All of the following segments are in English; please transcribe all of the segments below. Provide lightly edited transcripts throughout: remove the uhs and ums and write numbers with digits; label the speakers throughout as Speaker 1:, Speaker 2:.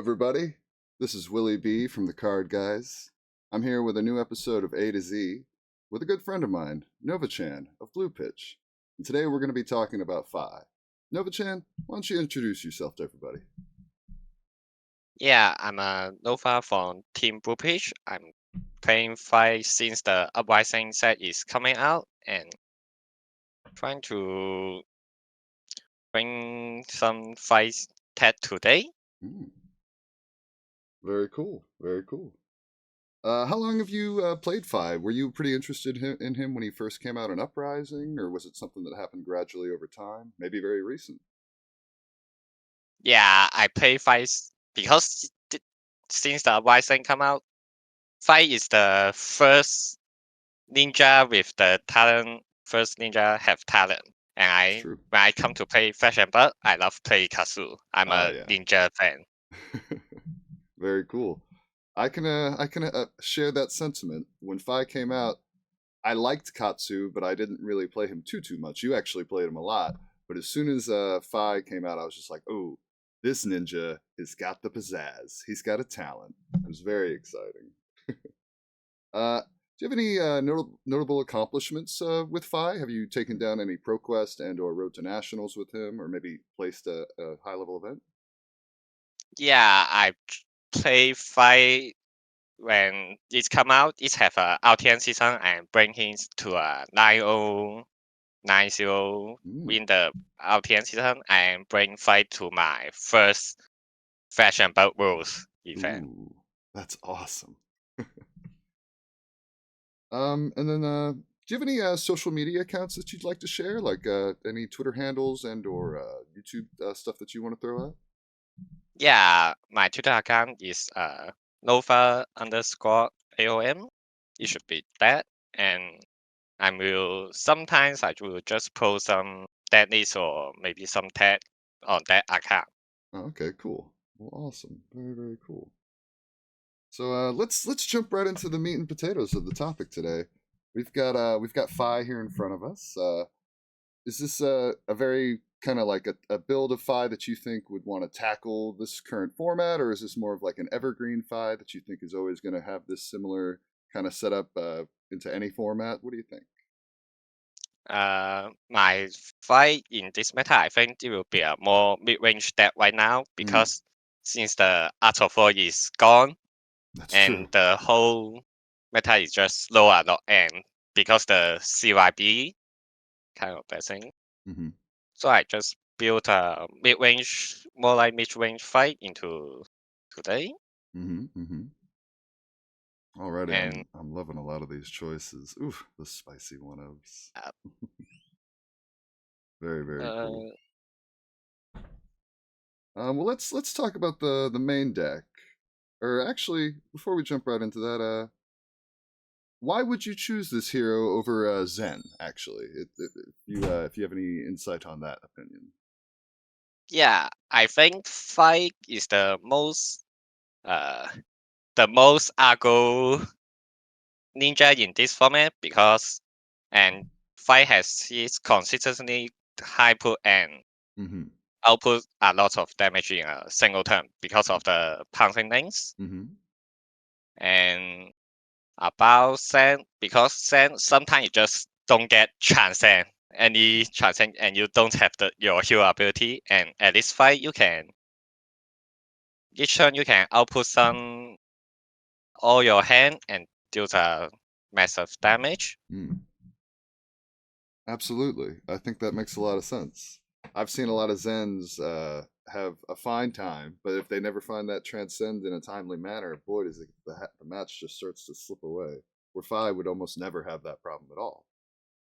Speaker 1: everybody. This is Willie B from TheCardGuyz. I'm here with a new episode of A to Z with a good friend of mine, Nova-chan of Blue Pitch. And today we're going to be talking about Phi. Nova-chan, why don't you introduce yourself to everybody?
Speaker 2: Yeah, I'm a Nova from Team Bluefish. I'm playing Fight since the Uprising set is coming out and trying to bring some fights tech today.
Speaker 1: Hmm, very cool, very cool. How long have you played Phi? Were you pretty interested in him when he first came out in Uprising, or was it something that happened gradually over time? Maybe very recent?
Speaker 2: Yeah, I play fights because since the Uprising come out, Fight is the first ninja with the talent. First ninja have talent. And
Speaker 1: True.
Speaker 2: when I come to play Flash and Blood, I love play Kazu. I'm
Speaker 1: Oh,
Speaker 2: a
Speaker 1: yeah.
Speaker 2: ninja fan.
Speaker 1: Very cool. I can share that sentiment. When Phi came out, I liked Katsu, but I didn't really play him too much. You actually played him a lot, but as soon as Phi came out, I was just like, oh, this ninja has got the pizzazz. He's got a talent. It was very exciting. Do you have any notable accomplishments with Phi? Have you taken down any ProQuest and/or Road to Nationals with him, or maybe placed a high-level event?
Speaker 2: Yeah, I play Fight when it come out. It have a RTN season and bring him to a 9090
Speaker 1: Mm.
Speaker 2: win the RTN season and bring Fight to my first Fashion Belt Rules event.
Speaker 1: Ooh, that's awesome. And then do you have any social media accounts that you'd like to share, like any Twitter handles and/or YouTube stuff that you want to throw out?
Speaker 2: Yeah, my Twitter account is Nova underscore AOM. It should be that. And I will sometimes I will just post some dead list or maybe some tag on that account.
Speaker 1: Oh, okay, cool. Well, awesome. Very cool. So let's jump right into the meat and potatoes of the topic today. We've got Phi here in front of us. Is this a very kind of like a build of Phi that you think would want to tackle this current format, or is this more of like an evergreen Phi that you think is always going to have this similar kind of setup into any format? What do you think?
Speaker 2: My fight in this meta, I think it will be a more mid-range deck right now
Speaker 1: Mm,
Speaker 2: because since the AtoZ is gone
Speaker 1: that's true.
Speaker 2: and the whole meta is just low a lot and because the CYB kind of that thing.
Speaker 1: Hmm.
Speaker 2: So I just built a mid-range, more like mid-range fight into today.
Speaker 1: Hmm. Alrighty,
Speaker 2: And
Speaker 1: I'm loving a lot of these choices. Oof, the spicy one ofs.
Speaker 2: uh,
Speaker 1: Very cool.
Speaker 2: uh,
Speaker 1: Well, let's talk about the main deck. Or actually, before we jump right into that, why would you choose this hero over Zen? Actually, if you have any insight on that opinion.
Speaker 2: yeah, I think fight is uh, the most argo ninja in this format because and fight has its consistently high put and
Speaker 1: Mm-hmm.
Speaker 2: output a lot of damage in a single turn because of the pouncing links.
Speaker 1: Mm-hmm.
Speaker 2: And about Sand, because Sand sometimes you just don't get transcend any transcend and you don't have your heal ability and at this fight you can each turn you can output some all your hand and deal a massive damage.
Speaker 1: Mm. Absolutely, I think that makes a lot of sense. I've seen a lot of Zens have a fine time, but if they never find that transcend in a timely manner, boy, does the match just starts to slip away. Where Fi would almost never have that problem at all.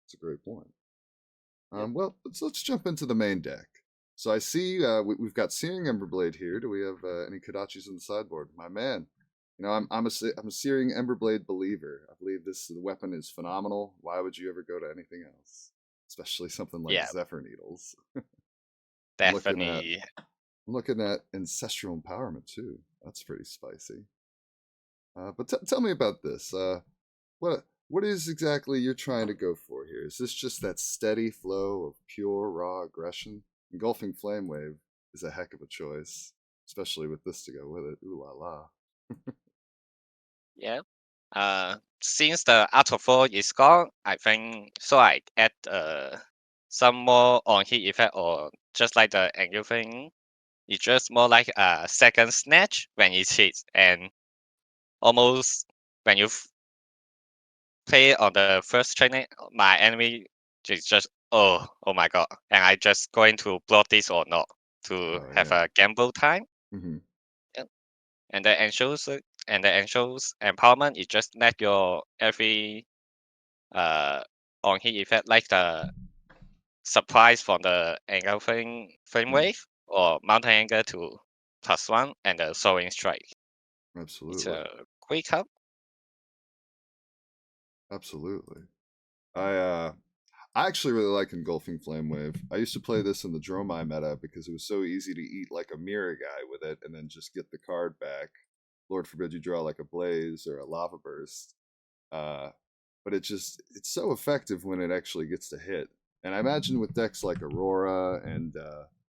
Speaker 1: It's a great point.
Speaker 2: Yep.
Speaker 1: Well, let's jump into the main deck. So I see we've got Searing Emberblade here. Do we have any Kodachis on the sideboard? My man, I'm a Searing Emberblade believer. I believe this weapon is phenomenal. Why would you ever go to anything else? Especially something like
Speaker 2: Yeah,
Speaker 1: Zephyr Needles. I'm looking at
Speaker 2: definitely.
Speaker 1: I'm looking at Ancestral Empowerment too. That's pretty spicy. But tell me about this. What is exactly you're trying to go for here? Is this just that steady flow of pure raw aggression? Engulfing Flame Wave is a heck of a choice. especially with this to go with it. Ooh la la.
Speaker 2: Yeah. Since the AtoZ is gone, I think so. I add some more on hit effect, or just like the angle thing. It's just more like a second snatch when it hits, and almost when you play on the first training, my enemy is just oh my god, and I just going to block this or not to
Speaker 1: Oh
Speaker 2: have
Speaker 1: yeah.
Speaker 2: a gamble time.
Speaker 1: Mm-hmm.
Speaker 2: Yep. And the ensures empowerment is just let your every uh on hit effect like the surprise from the engulfing flame
Speaker 1: Mm,
Speaker 2: wave or mountain anger to +1 and the soaring strike. It's
Speaker 1: absolutely.
Speaker 2: a quick up.
Speaker 1: Absolutely. I I actually really like Engulfing Flame Wave. I used to play this in the Dromai meta because it was so easy to eat like a mirror guy with it and then just get the card back. Lord forbid you draw like a Blaze or a Lava Burst. Uh, but it's so effective when it actually gets to hit. And I imagine with decks like Aurora and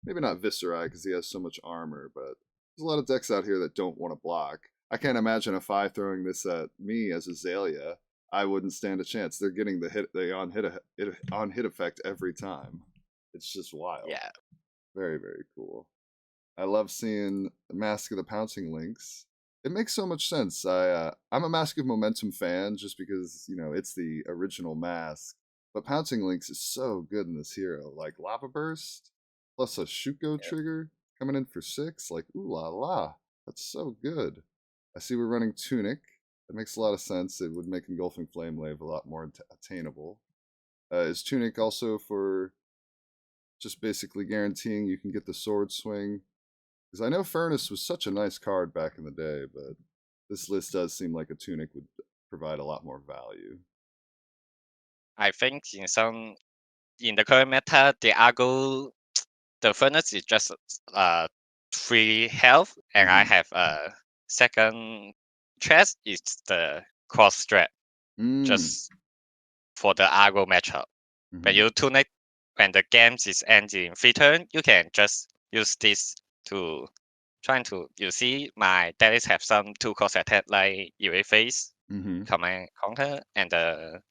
Speaker 1: maybe not Viscerai because he has so much armor, but there's a lot of decks out here that don't want to block. I can't imagine if I throwing this at me as Azalea, I wouldn't stand a chance. They're getting the on hit effect every time. It's just wild.
Speaker 2: Yeah.
Speaker 1: Very very cool. I love seeing Mask of the Pouncing Lynx. It makes so much sense. I'm a Mask of Momentum fan just because it's the original mask. But Pouncing Lynx is so good in this hero. Like Lava Burst plus a Shuko
Speaker 2: Yeah.
Speaker 1: trigger coming in for 6. Like ooh la la, that's so good. I see we're running Tunic. That makes a lot of sense. It would make Engulfing Flame Wave a lot more attainable. Is Tunic also for just basically guaranteeing you can get the sword swing? Because I know Furnace was such a nice card back in the day, but this list does seem like a Tunic would provide a lot more value.
Speaker 2: I think in the current meta, the furnace is just 3 health, and I
Speaker 1: Mm-hmm.
Speaker 2: have a second chest is the cross strap
Speaker 1: Mm.
Speaker 2: just for the Argo matchup. When
Speaker 1: Mm-hmm.
Speaker 2: you tunic, when the game is ending in 3 turn, you can just use this to trying to you see my daddies have some 2 cost attack like Erase Face,
Speaker 1: Mm-hmm.
Speaker 2: command counter, and the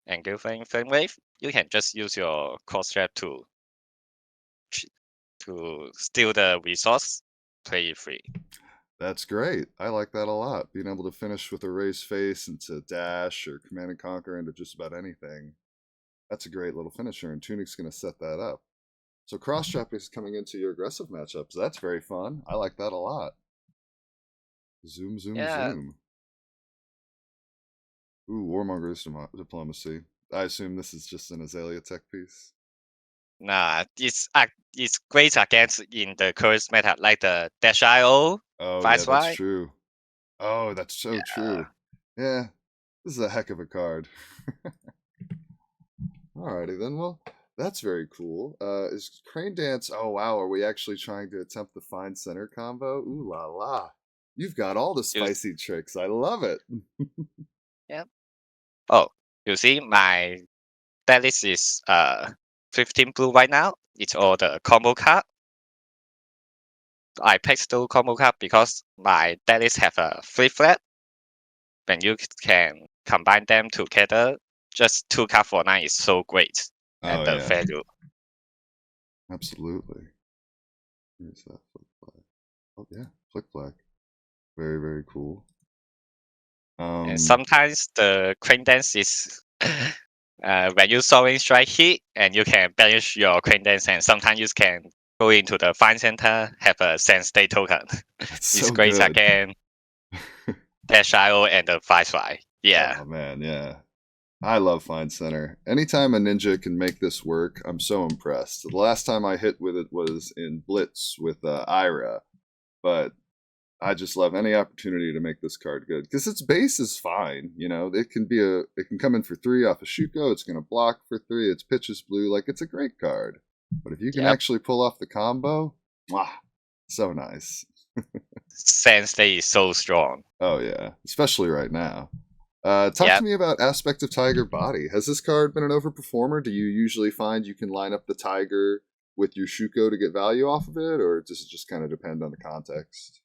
Speaker 2: engulfing flame wave. You can just use your cross strap to steal the resource, play it free.
Speaker 1: That's great. I like that a lot. Being able to finish with a race face into dash or command and conquer into just about anything. That's a great little finisher, and Tunic's going to set that up. So cross trap is coming into your aggressive matchups. That's very fun. I like that a lot. Zoom, zoom,
Speaker 2: Yeah,
Speaker 1: zoom. Ooh, Warmonger's diplomacy. I assume this is just an Azalea tech piece.
Speaker 2: nah, it's great against in the current meta like the Dash IO,
Speaker 1: Oh yeah,
Speaker 2: Vice
Speaker 1: that's
Speaker 2: Y.
Speaker 1: true. Oh, that's so
Speaker 2: Yeah,
Speaker 1: true. Yeah, this is a heck of a card. Alrighty then. Well, that's very cool. Is Crane Dance? Oh wow, are we actually trying to attempt the Find Center combo? Ooh la la! You've got all the
Speaker 2: you
Speaker 1: spicy tricks. I love it.
Speaker 2: yeah. Oh, you see my deck list is 15 blue right now. It's all the combo card. I picked those combo card because my deck list have a flip flat. When you can combine them together, just 2 card for 9 is so great, and
Speaker 1: Oh
Speaker 2: the
Speaker 1: yeah,
Speaker 2: value.
Speaker 1: absolutely. Here's that flick flag. Oh yeah, flick flag. Very very cool.
Speaker 2: And
Speaker 1: Um.
Speaker 2: sometimes the crane dance is when you sowing strike hit, and you can banish your crane dance, and sometimes you can go into the find center, have a sense state token.
Speaker 1: That's
Speaker 2: It's
Speaker 1: so
Speaker 2: great
Speaker 1: good.
Speaker 2: again. Dash IO and the Firefly. Yeah.
Speaker 1: Oh man, yeah. I love Find Center. Anytime a ninja can make this work, I'm so impressed. The last time I hit with it was in Blitz with Ira, but I just love any opportunity to make this card good because its base is fine. It can come in for 3 off of Shuko. It's going to block for 3. Its pitch is blue. Like it's a great card. But if you can
Speaker 2: Yep.
Speaker 1: actually pull off the combo, mwah, so nice.
Speaker 2: Sense state is so strong.
Speaker 1: Oh yeah, especially right now. Talk to
Speaker 2: Yep.
Speaker 1: me about Aspect of Tiger Body. Has this card been an overperformer? Do you usually find you can line up the Tiger with your Shuko to get value off of it, or does it just kind of depend on the context?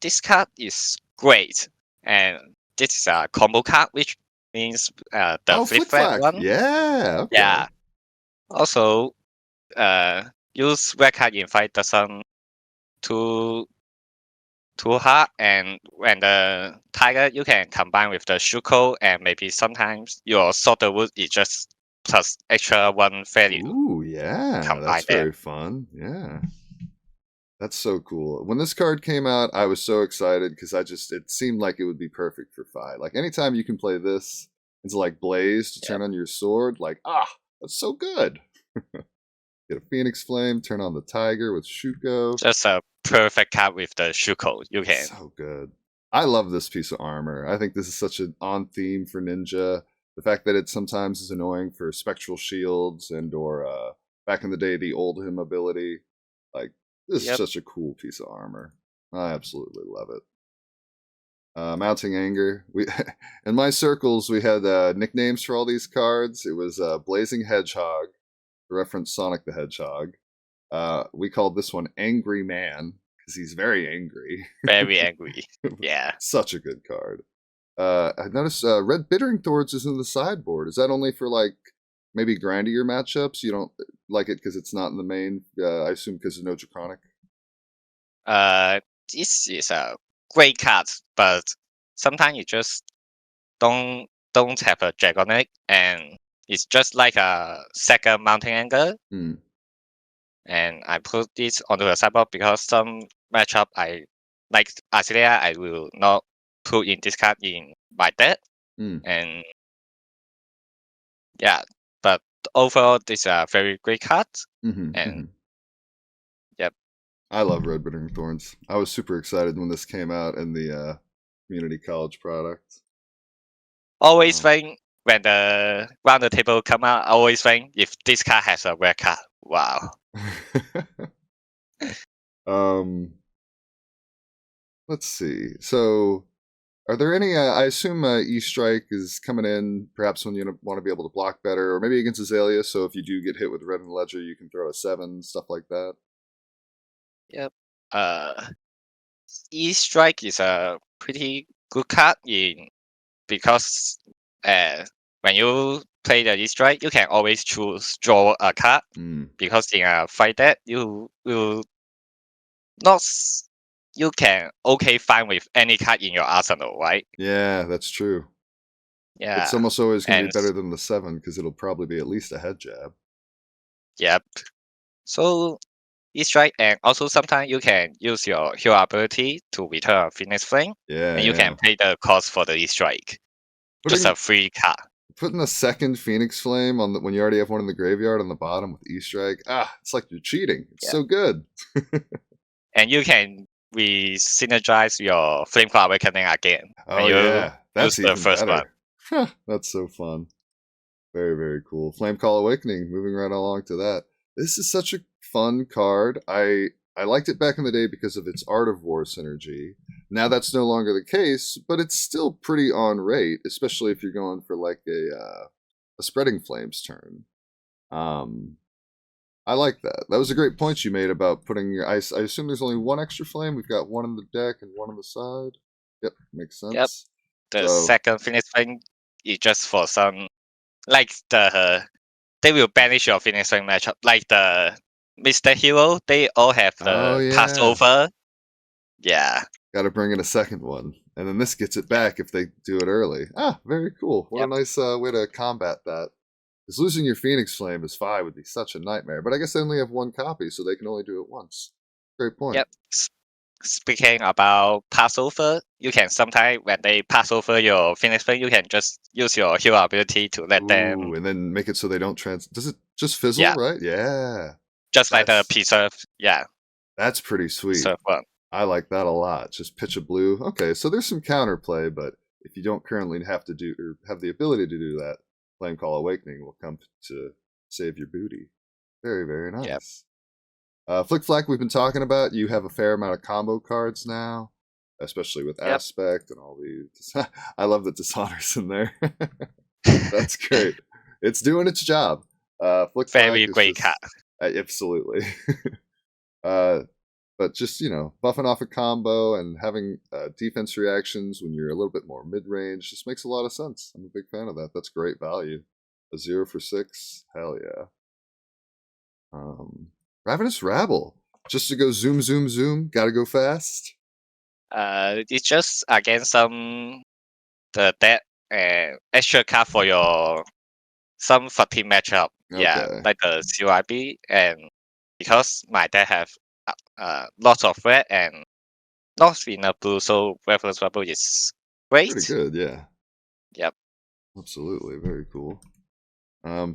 Speaker 2: This card is great, and this is a combo card, which means the flip
Speaker 1: Flick
Speaker 2: flag
Speaker 1: Flack.
Speaker 2: one.
Speaker 1: Yeah. Okay.
Speaker 2: Yeah. Also, use red card in fight doesn't too hard, and when the tiger you can combine with the Shuko, and maybe sometimes your Sword of Wood is just plus extra 1 value.
Speaker 1: Ooh, yeah,
Speaker 2: combine
Speaker 1: that's
Speaker 2: there.
Speaker 1: very fun. Yeah. That's so cool. When this card came out, I was so excited because it seemed like it would be perfect for Fi. Like anytime you can play this into like Blaze to turn on your sword, like, that's so good. Get a Phoenix Flame, turn on the Tiger with Shuko.
Speaker 2: Just a perfect card with the Shuko. You can.
Speaker 1: So good. I love this piece of armor. I think this is such an on theme for Ninja. The fact that it sometimes is annoying for spectral shields or back in the day the Oldhim ability. Like this is such a cool piece of armor. I absolutely love it. Mounting Anger. We in my circles we had nicknames for all these cards. It was Blazing Hedgehog, to reference Sonic the Hedgehog. We called this one Angry Man because he's very angry.
Speaker 2: Very angry. Yeah.
Speaker 1: Such a good card. I noticed Red Bittering Thorns is in the sideboard. Is that only for like maybe grindier matchups? You don't like it because it's not in the main? I assume because there's no Draconic.
Speaker 2: This is a great card, but sometimes you just don't have a Draconic, and it's just like a second Mounting Anger. And I put this onto the sideboard because some matchup I like Azalea, I will not put in this card in my deck. And yeah, but overall, this is a very great card. Yep.
Speaker 1: I love Red Bittering Thorns. I was super excited when this came out in the community college product.
Speaker 2: Always think when the round the table come out, I always think if this card has a red card. Wow.
Speaker 1: Let's see. So, are there any? I assume E-Strike is coming in perhaps when you want to be able to block better, or maybe against Azalea. So if you do get hit with Red and Ledger, you can throw a 7, stuff like that.
Speaker 2: Yep. E-Strike is a pretty good card because when you play the E-Strike, you can always draw a card because in a fight deck you will not. You can fine with any card in your arsenal, right?
Speaker 1: Yeah, that's true.
Speaker 2: Yeah.
Speaker 1: It's almost always going to be better than the 7 because it'll probably be at least a head jab.
Speaker 2: Yep. So E-Strike, and also sometimes you can use your heal ability to return a Phoenix Flame.
Speaker 1: Yeah.
Speaker 2: And you can pay the cost for the E-Strike. Just a free card.
Speaker 1: Putting a second Phoenix Flame on when you already have one in the graveyard on the bottom with E-Strike, it's like you're cheating. It's so good.
Speaker 2: And you can synergize your Flameclaw Awakening again.
Speaker 1: Oh yeah, that's even
Speaker 2: the first
Speaker 1: better.
Speaker 2: one.
Speaker 1: That's so fun. Very, very cool. Flameclaw Awakening. Moving right along to that. This is such a fun card. I liked it back in the day because of its Art of War synergy. Now that's no longer the case, but it's still pretty on rate, especially if you're going for like a Spreading Flames turn. I like that. That was a great point you made about putting your ice. I assume there's only one extra flame. We've got one in the deck and one on the side. Yep, makes sense.
Speaker 2: Yep. The second Phoenix Flame is just for some, like they will banish your Phoenix Flame matchup. Like the Mr. Hero, they all have the Passover. Yeah.
Speaker 1: Got to bring in a second one. And then this gets it back if they do it early. Very cool. What a nice way to combat that. Because losing your Phoenix Flame as 5 would be such a nightmare. But I guess they only have one copy, so they can only do it once. Great point.
Speaker 2: Yep. Speaking about Passover, you can sometimes, when they pass over your Phoenix Flame, you can just use your heal ability to let them...
Speaker 1: and then make it so they don't Does it just fizzle, right? Yeah.
Speaker 2: Just like the Preserve,
Speaker 1: That's pretty sweet.
Speaker 2: So fun.
Speaker 1: I like that a lot. Just pitch a blue. Okay, so there's some counterplay, but if you don't currently have to do or have the ability to do that, Flameclaw Awakening will come to save your booty. Very, very nice. Flick Flack, we've been talking about. You have a fair amount of combo cards now, especially with Aspect and all these. I love that Dishonor's in there. That's great. It's doing its job. Flick Flag
Speaker 2: Very
Speaker 1: is
Speaker 2: great card.
Speaker 1: just absolutely. But just buffing off a combo and having defense reactions when you're a little bit more mid range just makes a lot of sense. I'm a big fan of that. That's great value. A 0 for 6, hell yeah. Ravenous Rabble, just to go zoom, zoom, zoom. Gotta go fast.
Speaker 2: It's just against that extra card for your some fatigue matchup. Yeah,
Speaker 1: Okay.
Speaker 2: like the CYB, and because my deck have lots of red and not enough blue, so Ravenous Rabble is
Speaker 1: Pretty
Speaker 2: great.
Speaker 1: good, yeah.
Speaker 2: Yep.
Speaker 1: Absolutely, very cool.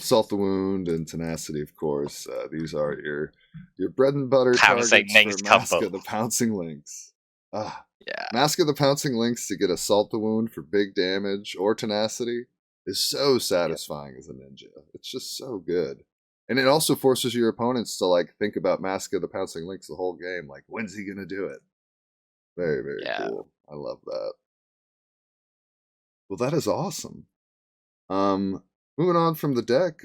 Speaker 1: Salt the Wound and Tenacity, of course. These are your bread and butter
Speaker 2: Pouncing
Speaker 1: targets for
Speaker 2: links
Speaker 1: Mask
Speaker 2: combo.
Speaker 1: of the Pouncing Lynx.
Speaker 2: Yeah.
Speaker 1: Mask of the Pouncing Lynx to get Assault the Wound for big damage or Tenacity is so satisfying as a ninja. It's just so good. And it also forces your opponents to like think about Mask of the Pouncing Lynx the whole game. Like, when's he gonna do it? Very, very
Speaker 2: Yeah.
Speaker 1: cool. I love that. Well, that is awesome. Moving on from the deck,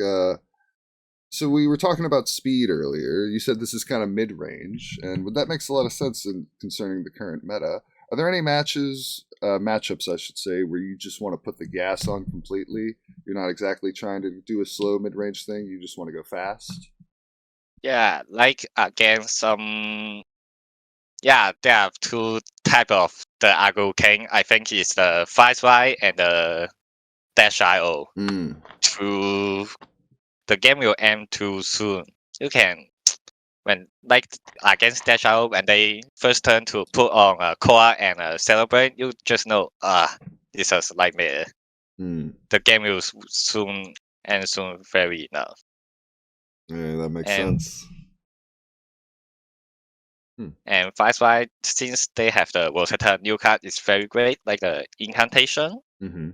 Speaker 1: so we were talking about speed earlier. You said this is kind of mid-range, and that makes a lot of sense concerning the current meta. Are there any matchups, I should say, where you just want to put the gas on completely? You're not exactly trying to do a slow mid-range thing. You just want to go fast.
Speaker 2: Yeah, like against some. Yeah, there are two type of the Argo King. I think it's the Firefly and the Dash IO.
Speaker 1: Mm.
Speaker 2: To the game will end too soon. You can when like against Dash IO when they first turn to put on a core and a celebrate, you just know this is nightmare.
Speaker 1: Mm.
Speaker 2: The game will soon end soon very enough.
Speaker 1: Yeah, that makes
Speaker 2: And
Speaker 1: sense.
Speaker 2: and Firefly, since they have the versatile new card, is very great. Like the incantation,
Speaker 1: Mm-hmm.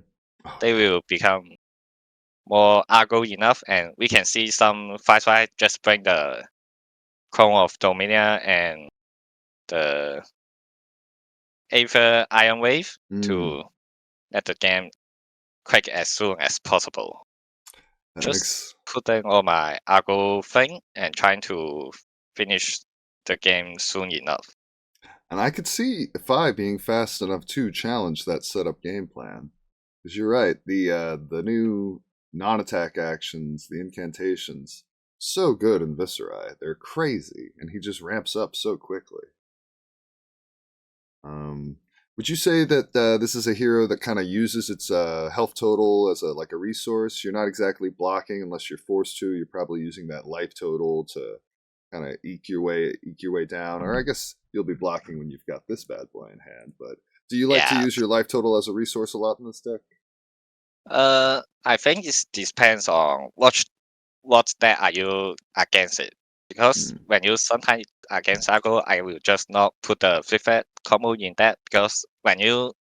Speaker 1: Oh,
Speaker 2: they
Speaker 1: yeah.
Speaker 2: will become more aggro enough, and we can see some Firefly just bring the Clone of Dominia and the Aether Iron Wave
Speaker 1: Mm.
Speaker 2: to let the game quick as soon as possible.
Speaker 1: That
Speaker 2: Just
Speaker 1: makes
Speaker 2: putting all my aggro thing and trying to finish the game soon enough.
Speaker 1: And I could see Phi being fast enough to challenge that setup game plan. Because you're right, the new non-attack actions, the incantations, so good in Viscerai. They're crazy, and he just ramps up so quickly. Um, would you say that this is a hero that kind of uses its health total as a resource? You're not exactly blocking unless you're forced to. You're probably using that life total to kind of eke your way down. Or I guess you'll be blocking when you've got this bad boy in hand. But do you like to
Speaker 2: Yeah,
Speaker 1: use your life total as a resource a lot in this deck?
Speaker 2: I think it depends on what deck are you against it. Because
Speaker 1: Hmm.
Speaker 2: when you sometimes against Argo, I will just not put the flip fat combo in that because when you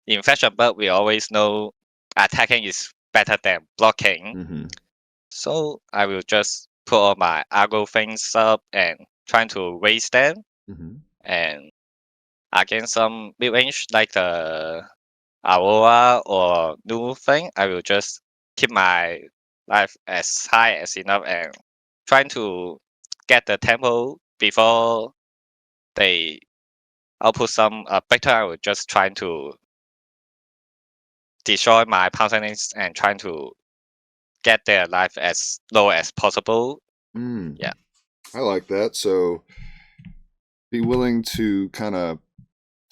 Speaker 2: in fashion but we always know attacking is better than blocking.
Speaker 1: Mm-hmm.
Speaker 2: So I will just put all my Argo things up and trying to raise them
Speaker 1: Mm-hmm.
Speaker 2: and against some mid range like the Aurora or new thing, I will just keep my life as high as enough and trying to get the tempo before they output some better. I will just trying to destroy my Pounce and trying to get their life as low as possible.
Speaker 1: Mm.
Speaker 2: Yeah.
Speaker 1: I like that. So be willing to kind of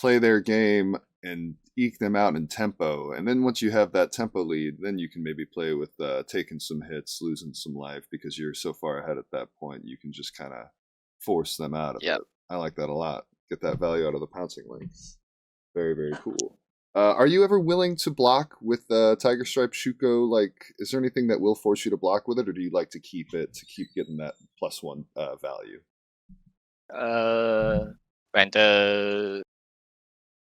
Speaker 1: play their game and eke them out in tempo. And then once you have that tempo lead, then you can maybe play with taking some hits, losing some life because you're so far ahead at that point. You can just kind of force them out of
Speaker 2: Yeah.
Speaker 1: it. I like that a lot. Get that value out of the pouncing links. Very, very cool. Are you ever willing to block with Tiger Stripe Shuko? Like, is there anything that will force you to block with it, or do you like to keep it to keep getting that +1 value?
Speaker 2: When the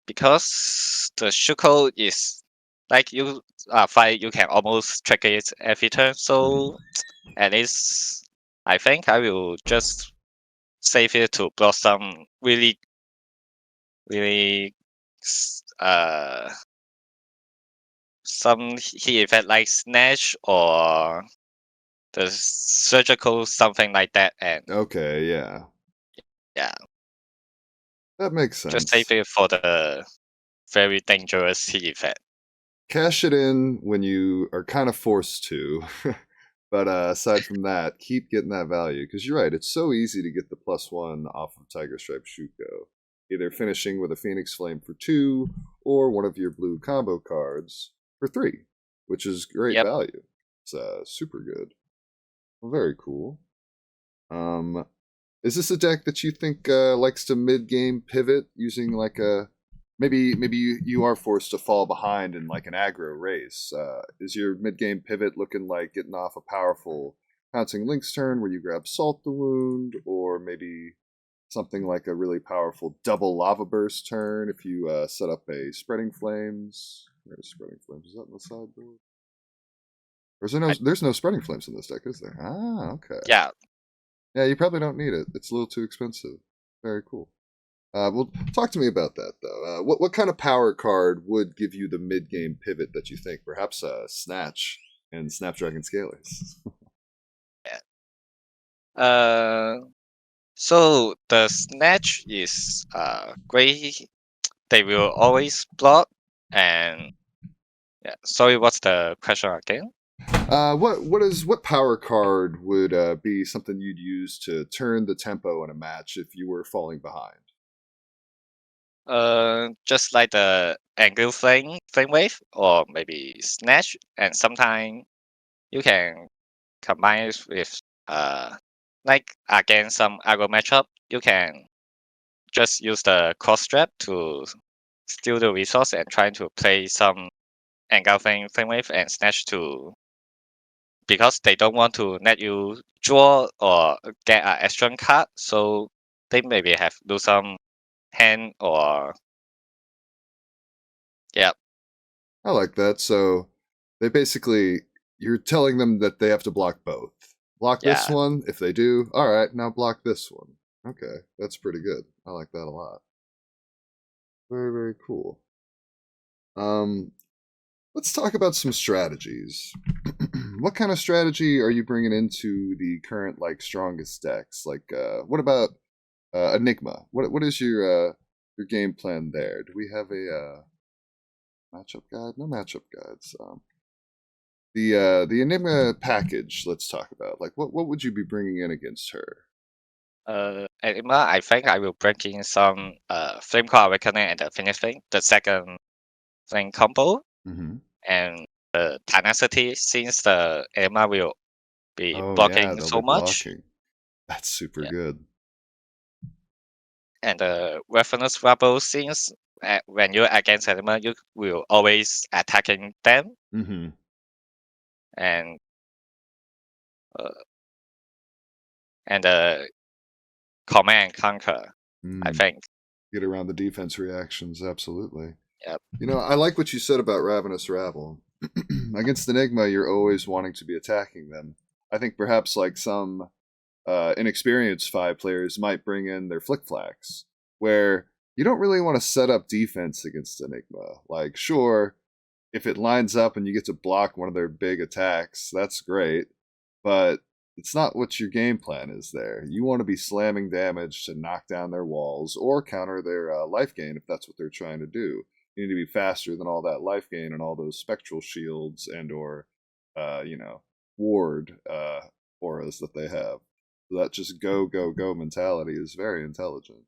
Speaker 2: because the Shuko is like you fight, you can almost trigger it every turn.
Speaker 1: Mhm.
Speaker 2: So at least I think I will just save it to block some really some he effect like snatch or the surgical something like that, and
Speaker 1: Okay, yeah.
Speaker 2: yeah,
Speaker 1: That makes
Speaker 2: just
Speaker 1: sense.
Speaker 2: save it for the very dangerous heat effect.
Speaker 1: Cash it in when you are kind of forced to. But aside from that, keep getting that value. Because you're right, it's so easy to get the +1 off of Tiger Stripe Shuko. Either finishing with a Phoenix Flame for 2, or one of your blue combo cards for 3, which is great
Speaker 2: Yep.
Speaker 1: value. It's super good. Well, very cool. Is this a deck that you think likes to mid-game pivot using like a maybe you are forced to fall behind in like an aggro race? Is your mid-game pivot looking like getting off a powerful pouncing Link's turn where you grab Salt the Wound, or maybe something like a really powerful double Lava Burst turn if you set up a Spreading Flames? Where's Spreading Flames? Is that in the sideboard? Or is there no? There's no Spreading Flames in this deck, is there? Ah, okay.
Speaker 2: Yeah.
Speaker 1: Yeah, you probably don't need it. It's a little too expensive. Very cool. Well, talk to me about that though. What kind of power card would give you the mid game pivot that you think? Perhaps Snatch and Snapdragon Scalers.
Speaker 2: So the snatch is great. They will always block, and yeah. Sorry, what's the question again?
Speaker 1: What power card would be something you'd use to turn the tempo in a match if you were falling behind?
Speaker 2: Just like the angle flame wave, or maybe snatch, and sometimes you can combine it with like against some aggro matchup, you can just use the cross strap to steal the resource and try to play some engulfing flame wave and snatch to, because they don't want to let you draw or get an extra card, so they maybe have do some hand or yeah.
Speaker 1: I like that. So they basically you're telling them that they have to block both. Block this
Speaker 2: Yeah.
Speaker 1: one. If they do, all right, now block this one. Okay, that's pretty good. I like that a lot. Very, very cool. Um, let's talk about some strategies. What kind of strategy are you bringing into the current like strongest decks? Like, what about Enigma? What is your game plan there? Do we have a matchup guide? No matchup guides. The Enigma package. Let's talk about like what would you be bringing in against her?
Speaker 2: Enigma, I think I will bring in some Flame Core Awakening and the Finish Flame, the second flame combo,
Speaker 1: Mm-hmm.
Speaker 2: and the Tenacity, since the Enigma will be
Speaker 1: Oh yeah,
Speaker 2: blocking
Speaker 1: they'll
Speaker 2: so
Speaker 1: be
Speaker 2: much.
Speaker 1: blocking. That's super
Speaker 2: Yeah.
Speaker 1: good.
Speaker 2: And the Reference Rubble, since when you're against Enigma, you will always attacking them,
Speaker 1: Mm-hmm.
Speaker 2: and uh, the Command and Conquer, I
Speaker 1: Mm.
Speaker 2: think.
Speaker 1: Get around the defense reactions. Absolutely.
Speaker 2: Yep.
Speaker 1: You know, I like what you said about Ravenous Rabble. Against Enigma, you're always wanting to be attacking them. I think perhaps like some inexperienced 5 players might bring in their Flick Flacks, where you don't really want to set up defense against Enigma. Like, sure, if it lines up and you get to block one of their big attacks, that's great. But it's not what your game plan is there. You want to be slamming damage to knock down their walls or counter their life gain if that's what they're trying to do. You need to be faster than all that life gain and all those spectral shields and or, you know, ward auras that they have. So that just go, go, go mentality is very intelligent.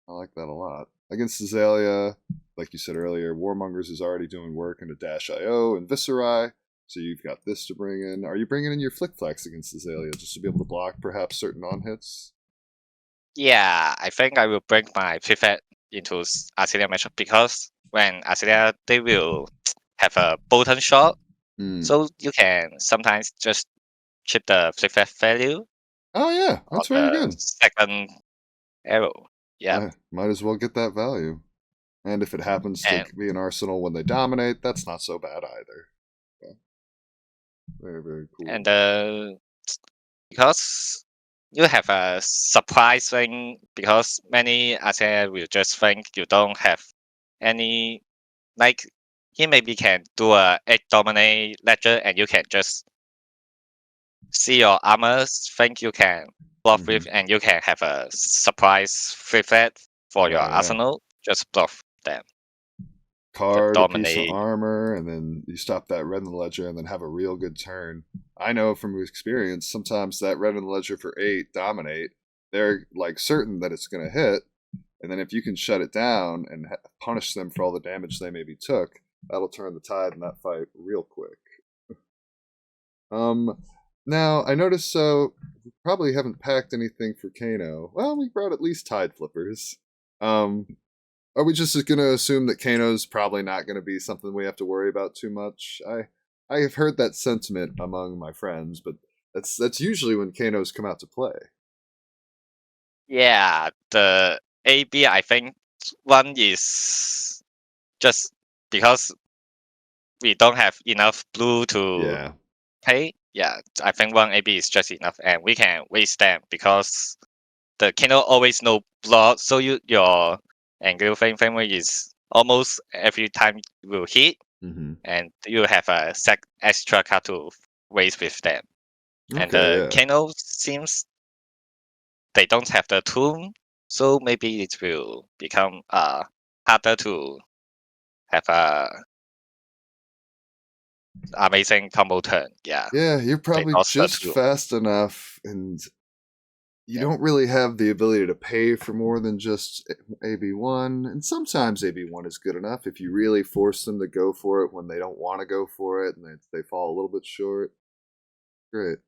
Speaker 1: I like that a lot. Against Azalea, like you said earlier, Warmongers is already doing work into Dash.io and Viscerai, so you've got this to bring in. Are you bringing in your Flick Flax against Azalea just to be able to block perhaps certain on-hits?
Speaker 2: Yeah, I think I will bring my pivot into Azalea matchup, because when Azalea, they will have a Bolton shot,
Speaker 1: Mm.
Speaker 2: so you can sometimes just chip the pivot value
Speaker 1: Oh yeah,
Speaker 2: on
Speaker 1: that's very
Speaker 2: the
Speaker 1: good.
Speaker 2: second arrow. Yeah,
Speaker 1: Might as well get that value. And if it happens to
Speaker 2: and
Speaker 1: be an arsenal when they dominate, that's not so bad either. Yeah. Very, very cool.
Speaker 2: and because you have a surprising, because many Azalea will just think you don't have any, like, he maybe can do a 8 dominate ledger and you can just see your armor think you can bluff with,
Speaker 1: Mhm.
Speaker 2: and you can have a surprise free fed for your
Speaker 1: Oh yeah.
Speaker 2: arsenal. Just bluff them. Just
Speaker 1: Card, a piece of
Speaker 2: dominate.
Speaker 1: armor, and then you stop that red in the ledger and then have a real good turn. I know from experience, sometimes that red in the ledger for 8 dominate. They're like certain that it's going to hit, and then if you can shut it down and punish them for all the damage they maybe took, that'll turn the tide in that fight real quick. Um, Now I noticed we probably haven't packed anything for Kano. Well, we brought at least tide flippers. Um, are we just going to assume that Kano's probably not going to be something we have to worry about too much? I have heard that sentiment among my friends, but that's usually when Kanos come out to play.
Speaker 2: Yeah, the AB I think one is just because we don't have enough blue to
Speaker 1: Yeah.
Speaker 2: pay. Yeah, I think one AB is just enough, and we can waste them because the Kindle always no block, so your angle family is almost every time will hit,
Speaker 1: Mm-hmm.
Speaker 2: and you have a extra card to waste with them. And
Speaker 1: Okay.
Speaker 2: the
Speaker 1: Yeah.
Speaker 2: Kindle seems they don't have the tool, so maybe it will become harder to have a amazing combo turn. Yeah,
Speaker 1: Yeah. You're
Speaker 2: they
Speaker 1: probably
Speaker 2: lost the
Speaker 1: just
Speaker 2: tool.
Speaker 1: fast enough, and you
Speaker 2: Yeah.
Speaker 1: don't really have the ability to pay for more than just AB1. And sometimes AB1 is good enough if you really force them to go for it when they don't want to go for it and they fall a little bit short. Great.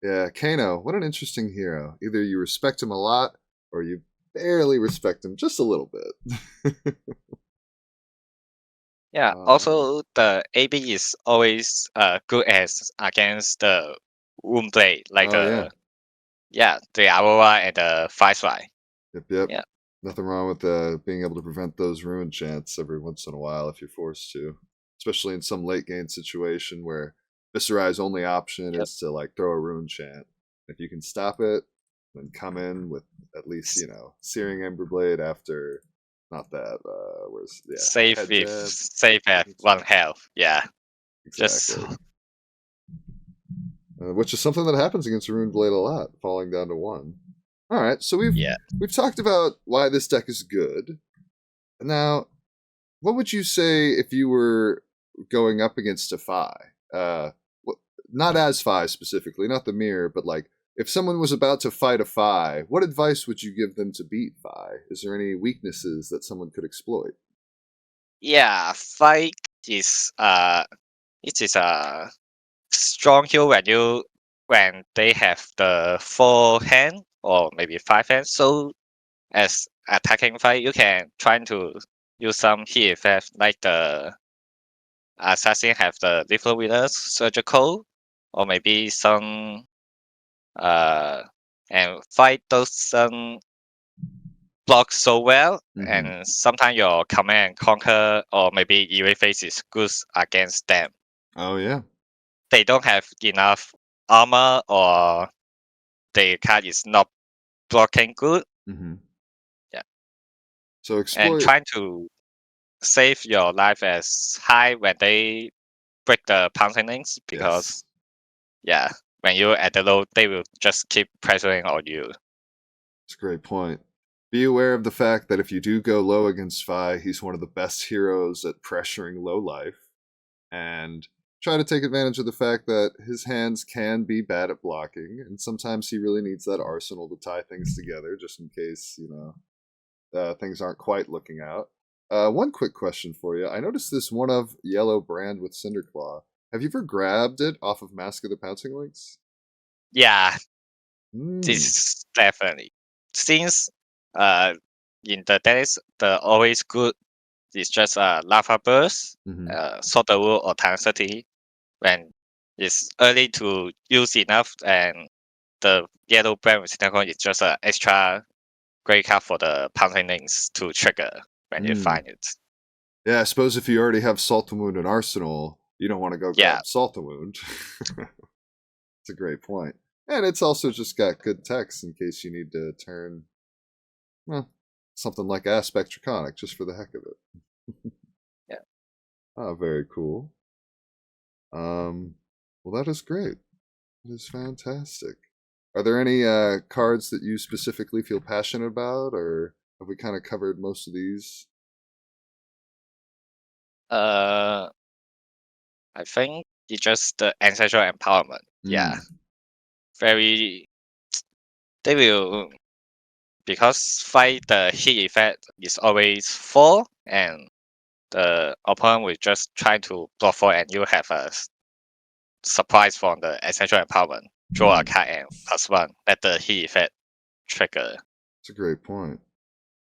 Speaker 1: Yeah, Kano, what an interesting hero. Either you respect him a lot or you barely respect him just a little bit.
Speaker 2: Yeah.
Speaker 1: um,
Speaker 2: Also, the AB is always good as against the Wound Blade, like
Speaker 1: oh, yeah.
Speaker 2: the Aurora and the Firefly.
Speaker 1: Yep, yep.
Speaker 2: Yeah.
Speaker 1: Nothing wrong with being able to prevent those ruin chants every once in a while if you're forced to. Especially in some late game situation where Viserai's only option
Speaker 2: Yep.
Speaker 1: is to like throw a rune chant. If you can stop it, then come in with at least, Searing Emberblade after not that, where's
Speaker 2: Save
Speaker 1: head
Speaker 2: with
Speaker 1: jab.
Speaker 2: save at one health. Yeah. Just
Speaker 1: Exactly. Which is something that happens against Rune Blade a lot, falling down to 1. All right, so we've
Speaker 2: yeah.
Speaker 1: we've talked about why this deck is good. Now, what would you say if you were going up against a Fi? Uh, Not as Fi specifically, not the mirror, but like if someone was about to fight a Fi, what advice would you give them to beat Fi? Is there any weaknesses that someone could exploit?
Speaker 2: Yeah. Fight is it is a strong heal when they have the 4 hand or maybe 5 hands. So as attacking fight, you can try to use some heal effect like the assassin have the lethal witness surgical or maybe some uh and fight those some block so well,
Speaker 1: Mm-hmm.
Speaker 2: and sometimes your command conquer or maybe EV face is good against them.
Speaker 1: Oh yeah.
Speaker 2: They don't have enough armor or the card is not blocking good.
Speaker 1: Mm-hmm.
Speaker 2: Yeah.
Speaker 1: So
Speaker 2: And
Speaker 1: exploit.
Speaker 2: trying to save your life as high when they break the poundings
Speaker 1: Yes.
Speaker 2: because yeah, when you're at the low, they will just keep pressuring on you.
Speaker 1: It's a great point. Be aware of the fact that if you do go low against Fi, he's one of the best heroes at pressuring low life. And try to take advantage of the fact that his hands can be bad at blocking, and sometimes he really needs that arsenal to tie things together just in case, things aren't quite looking out. One quick question for you. I noticed this one of yellow brand with Cinderclaw. Have you ever grabbed it off of Mask of the Pouncing Lynx?
Speaker 2: Yeah, this
Speaker 1: Hmm.
Speaker 2: is definitely since uh in the days the always good is just a lava burst,
Speaker 1: Mm-hmm.
Speaker 2: sort of or tenacity when it's early to use enough, and the yellow brand with is just an extra great card for the poundings to trigger when you
Speaker 1: Mm.
Speaker 2: find it.
Speaker 1: Yeah, I suppose if you already have Salt and Wound in Arsenal, you don't want to go
Speaker 2: Yeah,
Speaker 1: grab Salt and Wound. It's a great point. And it's also just got good text in case you need to turn, well, something like Aspect Draconic just for the heck of it.
Speaker 2: yeah,
Speaker 1: Oh, very cool. Well, that is great. It is fantastic. Are there any cards that you specifically feel passionate about, or have we kind of covered most of these?
Speaker 2: Uh, I think it's just the ancestral empowerment. Yeah, very. They will because fight the heat effect is always 4, and the opponent will just try to block 4, and you have a surprise from the ancestral empowerment. Draw a card and +1. Let the heat effect trigger.
Speaker 1: That's a great point.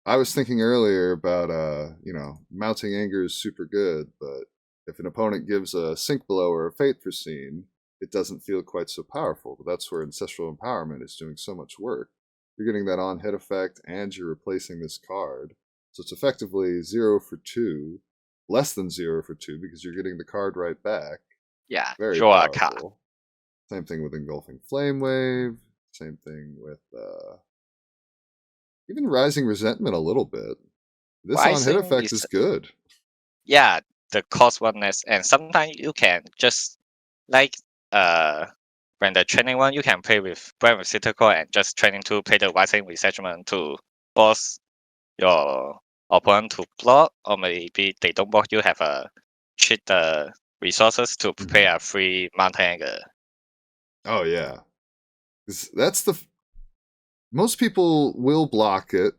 Speaker 1: I was thinking earlier about mounting anger is super good, but if an opponent gives a sink blow or a fate foreseen, it doesn't feel quite so powerful. But that's where ancestral empowerment is doing so much work. You're getting that on hit effect and you're replacing this card. So it's effectively 0 for 2, less than 0 for 2 because you're getting the card right back.
Speaker 2: Yeah,
Speaker 1: Very
Speaker 2: draw a card.
Speaker 1: powerful. Same thing with Engulfing Flame Wave. Same thing with even Rising Resentment a little bit. This on hit
Speaker 2: Rising
Speaker 1: effect is good.
Speaker 2: Yeah, the cost oneness, and sometimes you can just like when the training one you can play with Brand with Citical and just training to play the Rising Resentment to force your opponent to block, or maybe they don't block, you have a cheat the resources to play a free mountain anger.
Speaker 1: Oh yeah, that's most people will block it,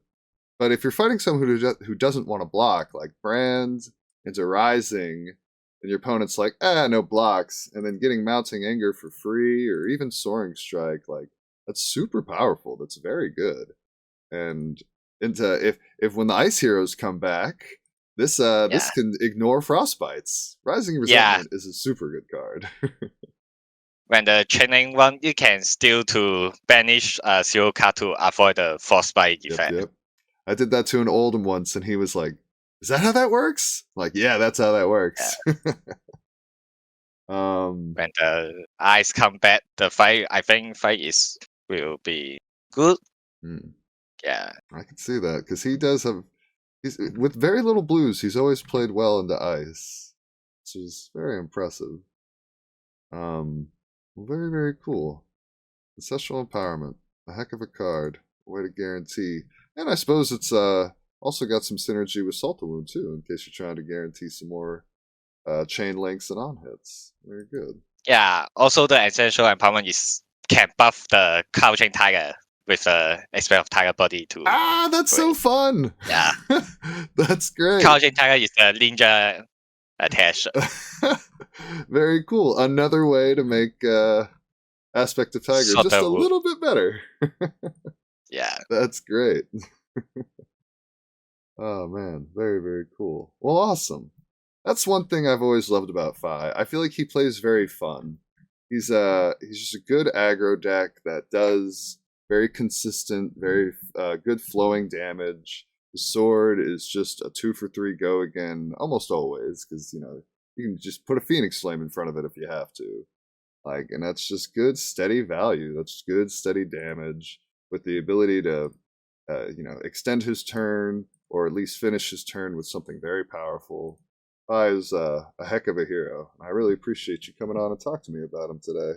Speaker 1: but if you're fighting someone who doesn't want to block, like Brand into Rising, and your opponent's like, no blocks, and then getting Mounting Anger for free, or even Soaring Strike, like that's super powerful. That's very good. And into if when the Ice Heroes come back, this can ignore Frostbites. Rising Resentment is a super good card.
Speaker 2: When the training one, you can still to banish a zero card to avoid the frostbite effect.
Speaker 1: Yep. I did that to an Oldham once, and he was like, "Is that how that works?" I'm like, yeah, that's how that works.
Speaker 2: Yeah. When the ice come back, the fight, I think will be good. Yeah,
Speaker 1: I can see that because he does have. He's with very little blues. He's always played well into ice, which is very impressive. Very very cool. Ancestral Empowerment, a heck of a card. A way to guarantee, and I suppose it's also got some synergy with Salt Wound too, in case you're trying to guarantee some more chain links and on hits. Very good.
Speaker 2: Yeah. Also, the Ancestral Empowerment can buff the Crouching Tiger with the Expert of Tiger Body too.
Speaker 1: That's so fun.
Speaker 2: Yeah.
Speaker 1: That's great.
Speaker 2: Crouching Tiger is the ninja attach.
Speaker 1: Very cool. Another way to make Aspect of Tiger just a little bit better.
Speaker 2: Yeah.
Speaker 1: That's great. Oh man, very very cool. Well, awesome. That's one thing I've always loved about Fi. I feel like he plays very fun. He's just a good aggro deck that does very consistent, very good flowing damage. His sword is just a 2 for 3 go again, almost always, because you can just put a Phoenix Flame in front of it if you have to. And that's just good steady value. That's good steady damage with the ability to extend his turn or at least finish his turn with something very powerful. Fi is a heck of a hero. I really appreciate you coming on and talk to me about him today.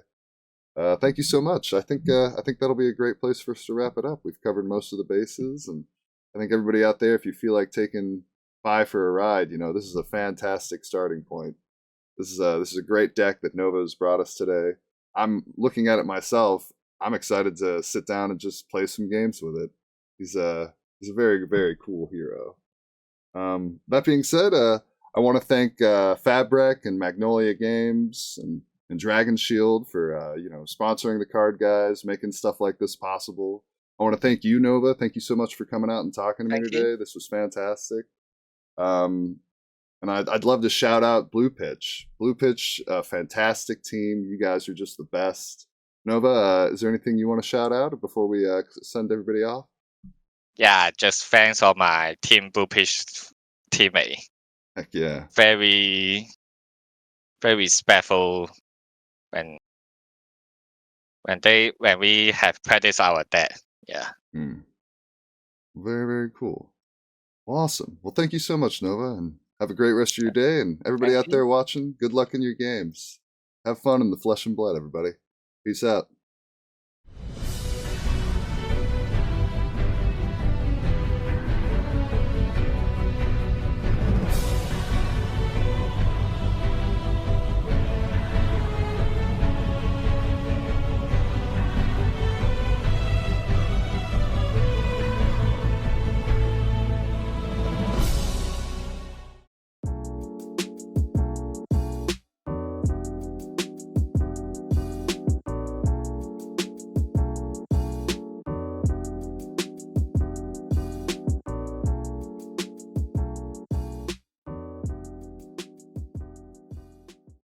Speaker 1: Thank you so much. I think that'll be a great place for us to wrap it up. We've covered most of the bases, and I think everybody out there, if you feel like taking Fi for a ride, this is a fantastic starting point. This is a great deck that Nova's brought us today. I'm looking at it myself. I'm excited to sit down and just play some games with it. He's a very very cool hero. That being said, I want to thank Fabric and Magnolia Games and Dragon Shield for sponsoring the Card Guys, making stuff like this possible. I want to thank you, Nova. Thank you so much for coming out and talking to me today. This was fantastic. And I'd love to shout out Blue Pitch. Blue Pitch, a fantastic team. You guys are just the best. Nova, is there anything you want to shout out before we send everybody off?
Speaker 2: Yeah, just thanks all my Team Blue Pitch teammate.
Speaker 1: Heck yeah.
Speaker 2: Very, very respectful when we have practiced our deck. Yeah.
Speaker 1: Very, very cool. Awesome. Well, thank you so much, Nova, and have a great rest of your day. And everybody out there watching, good luck in your games. Have fun in the flesh and blood, everybody. Peace out.